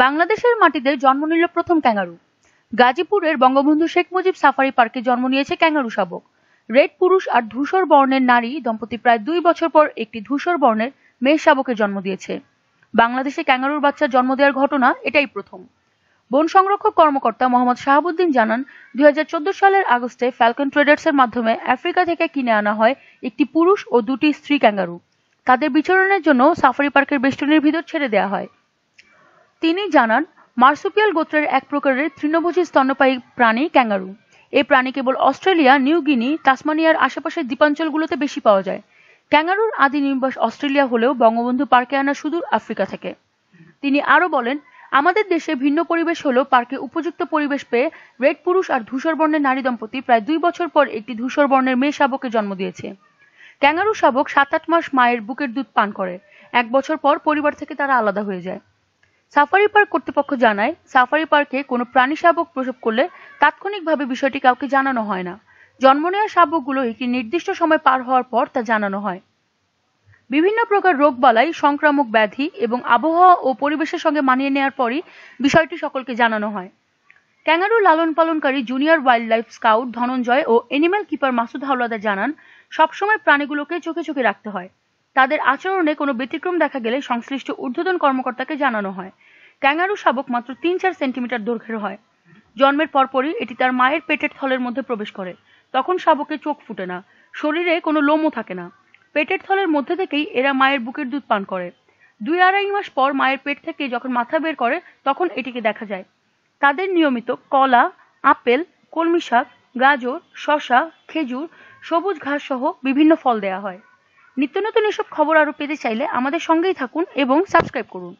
বাংলাদেশের মাটিতে জন্ম নিল প্রথম ক্যাঙ্গারু। গাজীপুরের বঙ্গবন্ধু শেখ মুজিব সাফারি পার্কে জন্ম নিয়েছে ক্যাঙ্গারু শাবক। রেড পুরুষ আর ধূসর বর্ণের নারী দম্পতি প্রায় 2 বছর পর একটি ধূসর বর্ণের মেয়ে শাবকের জন্ম দিয়েছে। বাংলাদেশে ক্যাঙ্গারুর বাচ্চার জন্ম দেওয়ার ঘটনা এটাই প্রথম। বন সংরক্ষক কর্মকর্তা মোহাম্মদ শাহাবুদ্দিন জানান, 2014 সালের আগস্টে ফ্যালকন ট্রেডার্সের মাধ্যমে আফ্রিকা থেকে কিনে আনা হয় একটি পুরুষ ও 2টি স্ত্রী ক্যাঙ্গারু। তাদের বিচরণের জন্য সাফারি পার্কের বেষ্টনীর ভিতর ছেড়ে দেওয়া হয়। তিনি জানান, মার্সুপিয়াল গোত্রের এক প্রকারের তৃণভোজী স্তন্যপায়ী প্রাণী ক্যাঙ্গারু। এই প্রাণী কেবল অস্ট্রেলিয়া, নিউ গিনি, তাসমানিয়ার আশেপাশের দ্বীপাঞ্চলগুলোতে বেশি পাওয়া যায়। ক্যাঙ্গারুর আদি নিবাস অস্ট্রেলিয়া হলেও বঙ্গবন্ধু পার্কে আনা সুদূর আফ্রিকা থেকে। তিনি আরও বলেন, আমাদের দেশে ভিন্ন পরিবেশ হলেও পার্কে উপযুক্ত পরিবেশ পেয়ে রেড পুরুষ আর ধূসর বর্ণের নারী দম্পতি প্রায় 2 বছর পর একটি ধূসর বর্ণের মেয়ে শাবকের জন্ম দিয়েছে। ক্যাঙ্গারু শাবক 7-8 মাস মায়ের বুকের দুধ পান করে। 1 বছর পর পরিবার থেকে তারা আলাদা হয়ে যায়। সাফারি পার্ক কর্তৃপক্ষ জানায়, সাফারি পার্কে কোনো প্রাণী শাবক প্রসব করলে তাৎক্ষণিকভাবে বিষয়টি কাউকে জানানো হয় না। জন্ম নেওয়া শাবকগুলো একটি নির্দিষ্ট সময় পার হওয়ার পর তা জানানো হয়। বিভিন্ন প্রকার রোগবালাই, সংক্রামক ব্যাধি এবং আবহাওয়া ও পরিবেশের সঙ্গে মানিয়ে নেওয়ার পরই বিষয়টি সকলকে জানানো হয়। ক্যাঙ্গারু লালন পালনকারী junior wild life scout Dhananjay ও এনিম্যাল কিপার মাসুদ হাওলাদার জানান, সবসময় প্রাণীগুলোকে চোখে চোখে রাখতে হয়। তাদের আচরণে কোনো ব্যতিক্রম দেখা গেলে সংশ্লিষ্ট ঊর্ধ্বতন কর্মকর্তাকে জানানো হয়। ক্যাঙ্গারু শাবক মাত্র 3-4 সেন্টিমিটার দৈর্ঘ্যের হয়। জন্মের পরপরই এটি তার মায়ের পেটের থলের মধ্যে প্রবেশ করে। তখন শাবকের চোখ ফুটে না, শরীরে কোনো লোমও থাকে না। পেটের থলের মধ্যে থেকেই এরা মায়ের বুকের দুধ পান করে। 2-2.5 মাস পর মায়ের পেট থেকে যখন মাথা বের করে তখন এটিকে দেখা যায়। তাদের নিয়মিত কলা, আপেল, কলমি শাক, গাজর, শসা, খেজুর, সবুজ ঘাস সহ বিভিন্ন ফল দেয়া হয়। নিত্য নতুন এসব খবর আরও পেতে চাইলে আমাদের সঙ্গেই থাকুন এবং সাবস্ক্রাইব করুন।